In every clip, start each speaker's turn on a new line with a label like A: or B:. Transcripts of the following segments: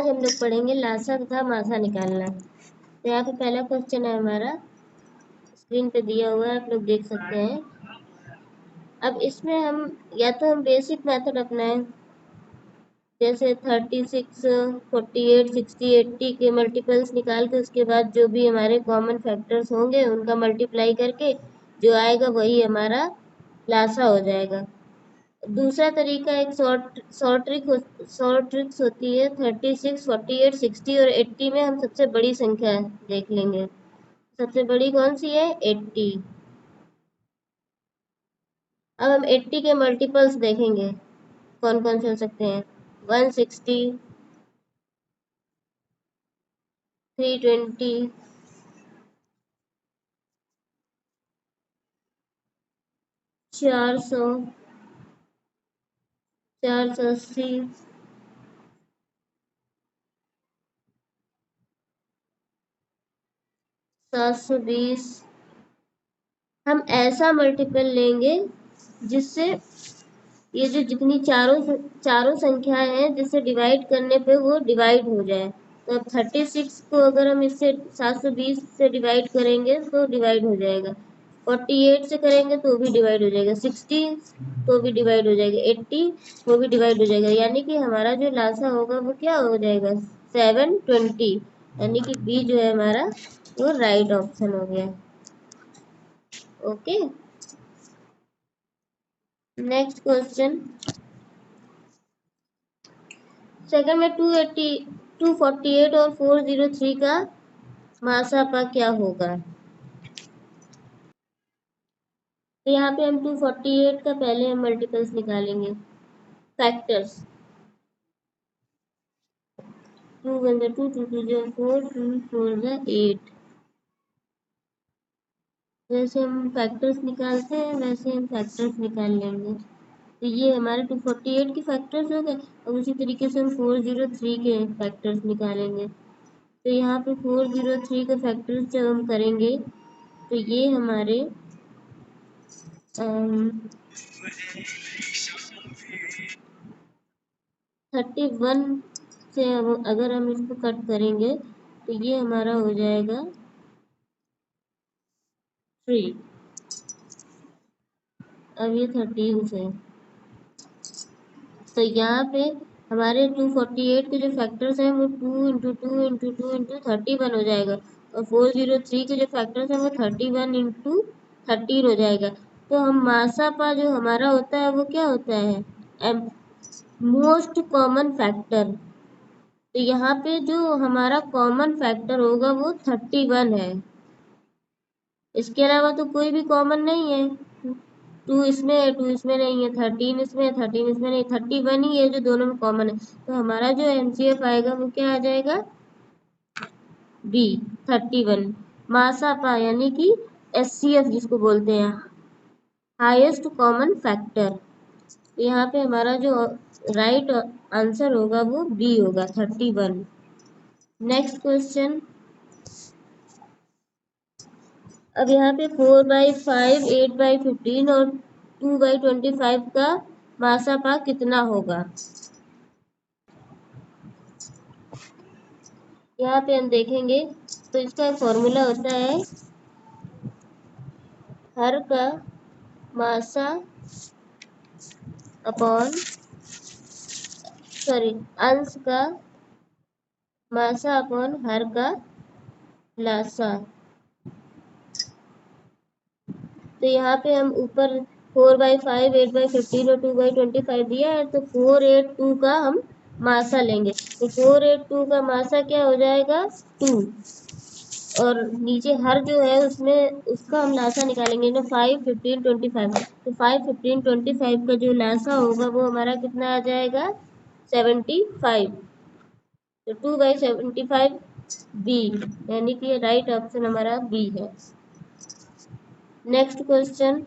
A: हम लोग पढ़ेंगे लासा तथा मासा निकालना। तो यहाँ पे पहला क्वेश्चन है हमारा, स्क्रीन पे दिया हुआ है, आप लोग देख सकते हैं। अब इसमें हम या तो हम बेसिक मेथड अपनाएं, जैसे 36, 48, 60, 80 के मल्टीपल्स निकाल के उसके बाद जो भी हमारे कॉमन फैक्टर्स होंगे उनका मल्टीप्लाई करके जो आएगा वही हमारा लासा हो जाएगा। दूसरा तरीका एक शॉर्ट ट्रिक्स होती है। 36, 48, 60 और 80 में हम सबसे बड़ी संख्या देख लेंगे। सबसे बड़ी कौन सी है? 80। अब हम 80 के मल्टीपल्स देखेंगे कौन कौन से हो सकते हैं। 160, 320, 400, 480, 720। हम ऐसा मल्टीपल लेंगे जिससे ये जो जितनी चारों संख्याएं हैं जिससे डिवाइड करने पे वो डिवाइड हो जाए। तो अब 36 को अगर हम इससे 720 से डिवाइड करेंगे तो डिवाइड हो जाएगा। 48 से करेंगे तो भी डिवाइड हो जाएगा। 60 तो भी डिवाइड हो जाएगा। 80 वो भी डिवाइड हो जाएगा। यानी कि हमारा जो लासा होगा वो क्या हो जाएगा? 720। यानी कि बी जो है हमारा वो राइट ऑप्शन हो गया। Okay, next question. सेकंड में 280, 248 और 403 का मासापा क्या होगा? तो यहाँ पे हम 248 का पहले हम मल्टीपल्स निकालेंगे, फैक्टर्स। 2 1 2 2 2 4 2 4 8। जैसे हम फैक्टर्स निकालते हैं वैसे हम फैक्टर्स निकाल लेंगे। तो ये हमारे 248 के फैक्टर्स हो गए। और उसी तरीके से हम 403 के फैक्टर्स निकालेंगे। तो यहाँ पे 403 के फैक्टर्स जब हम करेंगे तो ये हमारे 31 से अगर हम इसको कट करेंगे तो ये हमारा हो जाएगा 3। अब ये 13 से, तो यहाँ पे हमारे 248 के जो फैक्टर्स हैं वो 2 इंटू 2 इंटू 2 इंटू 31 हो जाएगा। और 403 के जो फैक्टर्स हैं वो 31 इंटू 13 हो जाएगा। तो हम मासापा जो हमारा होता है वो क्या होता है? Most common factor. तो यहाँ पे जो हमारा कॉमन फैक्टर होगा वो 31 है। इसके अलावा तो कोई भी कॉमन नहीं है। 2 इसमें है, 2 इसमें नहीं है, 13 इसमें है, 13 इसमें नहीं, 31 ही है जो दोनों में कॉमन है। तो हमारा जो एमसीएफ आएगा वो क्या आ जाएगा? बी, 31। मासापा यानी कि एचसीएफ जिसको बोलते हैं, हाईएस्ट कॉमन फैक्टर। तो यहाँ पे हमारा जो राइट आंसर होगा वो बी होगा, 31। Next question. अब यहाँ पे 4/5, 8/15 और 2/25 का मासापा कितना होगा? यहाँ पे हम देखेंगे तो इसका एक फॉर्मूला होता है, हर का मासा अपॉन अंश का मासा अपॉन हर का लासा। तो यहाँ पे हम ऊपर 4/5, 8/15 और 2/25 दिया है तो 482 का हम मासा लेंगे। तो 482 का मासा क्या हो जाएगा? 2। और नीचे हर जो है उसमें उसका हम लासा निकालेंगे ना, 5, 15, 25। तो 5, 15, 25 का जो लासा होगा वो हमारा कितना आ जाएगा? 75। तो 2/75 बी, यानी कि राइट ऑप्शन हमारा बी है। Next question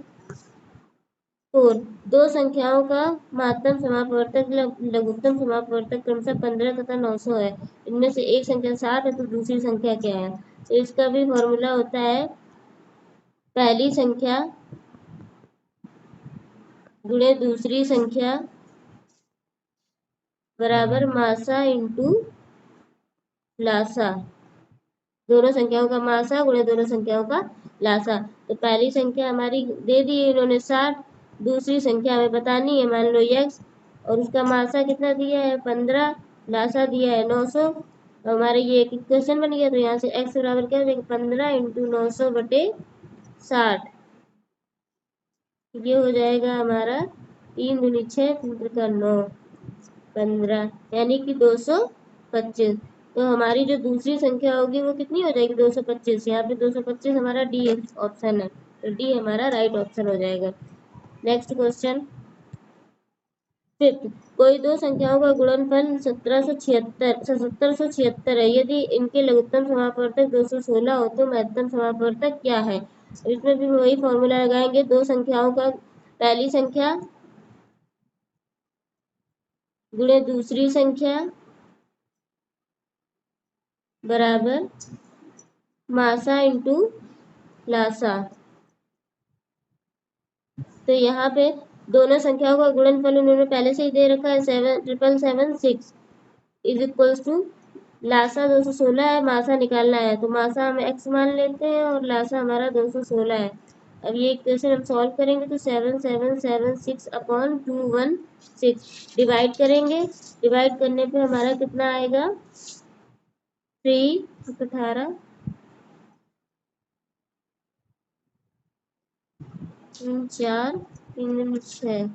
A: 4। दो संख्याओं का महत्तम समापवर्तक लघुत्तम समापवर्तक क्रमशः 15 तथा 900 है। इनमें से एक संख्या 7 है तो दूसरी संख्या क्या है? तो इसका भी फॉर्मूला होता है, पहली संख्या गुणे दूसरी संख्या बराबर मासा इंटू लासा, दोनों संख्याओं का मासा गुणे दोनों संख्याओं का लासा। तो पहली संख्या हमारी दे दी इन्होंने 60, दूसरी संख्या हमें बतानी है, मान लो x, और उसका मासा कितना दिया है 15, लासा दिया है 900। हमारे ये एक इक्वेशन बन गया, तो यहाँ से x बराबर क्या हो जाएगा 15 इंटू 900/60। ये हो जाएगा हमारा 3 दूनी 6, 3 का 9, 15 यानी कि 225। तो हमारी जो दूसरी संख्या होगी वो कितनी हो जाएगी 225। यहाँ पे 225 हमारा डी ऑप्शन है, तो डी हमारा राइट ऑप्शन हो जाएगा। नेक्स्ट क्वेश्चन, फिफ्थ, कोई दो संख्याओं का गुणनफल 1776 है, यदि इनके लघुत्तम समापवर्तक 216 हो तो महत्तम समापवर्तक क्या है। इसमें भी वही फॉर्मूला लगाएंगे, दो संख्याओं का पहली संख्या गुणे दूसरी संख्या बराबर मासा इंटू लासा। तो यहाँ पे दोनों संख्याओं का गुणनफल उन्होंने पहले से ही दे रखा है 7776 इज इक्वल्स टू लासा 216 है, मासा निकालना है, तो मासा हम x मान लेते हैं और लासा हमारा 216 है। अब ये इक्वेशन हम सॉल्व करेंगे तो 7776/216 डिवाइड करेंगे, डिवाइड करने पे हमारा कितना आएगा 3 18 4 3 6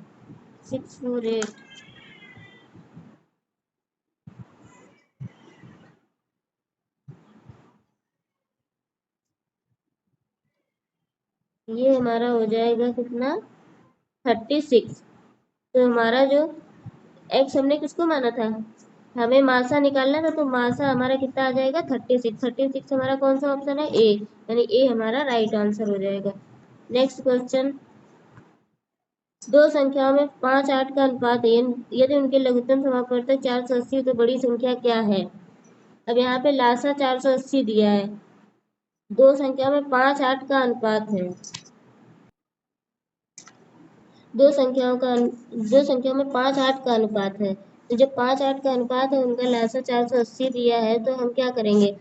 A: 648। ये हमारा हो जाएगा कितना 36। तो हमारा जो एक्स हमने किसको माना था, हमें मासा निकालना था, तो मासा हमारा कितना आ जाएगा 36। 36 हमारा कौन सा ऑप्शन है ए, यानी ए हमारा राइट आंसर हो जाएगा। नेक्स्ट क्वेश्चन, दो संख्याओं में 5 8 का अनुपात है, यदि उनके लघुत्तम समापवर्तक 480 तो बड़ी संख्या क्या है। अब यहाँ पे लासा 480 दिया है, दो संख्या में 5 8 का अनुपात है, दो संख्याओं में 5 8 का अनुपात है, तो जब 5 8 का अनुपात है उनका लासा 480 दिया है, तो हम क्या करेंगे,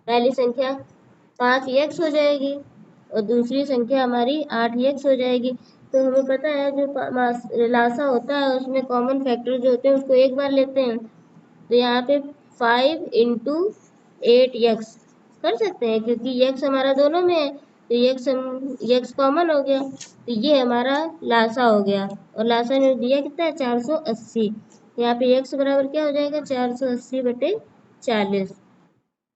A: पहली संख्या 5x हो जाएगी और दूसरी संख्या हमारी 8x हो जाएगी। तो हमें पता है जो लासा होता है उसमें कॉमन फैक्टर जो होते हैं उसको एक बार लेते हैं, तो यहाँ पे 5 इंटू 8x कर सकते हैं, क्योंकि x हमारा दोनों में है, तो x कॉमन हो गया, तो ये हमारा लासा हो गया। और लासा ने दिया कितना है 480, यहाँ पे x बराबर क्या हो जाएगा 480/40,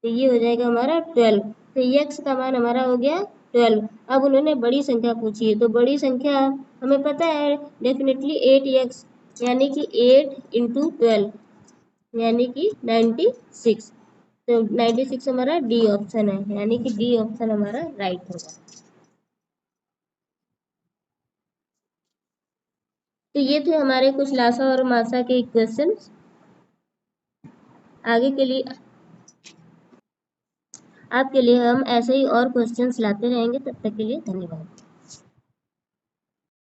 A: तो ये हो जाएगा हमारा 12। तो x का मान हमारा हो गया 12। अब उन्होंने बड़ी संख्या पूछी है, तो बड़ी संख्या हमें पता है डेफिनेटली 8x, यानी कि 8 इंटू 12 यानी कि 96। तो 96 हमारा डी ऑप्शन है, यानी कि डी ऑप्शन हमारा राइट होगा। तो ये थे हमारे कुछ लासा और मासा के इक्वेशंस। आगे के लिए आपके लिए हम ऐसे ही और क्वेश्चंस लाते रहेंगे, तब तक के लिए धन्यवाद।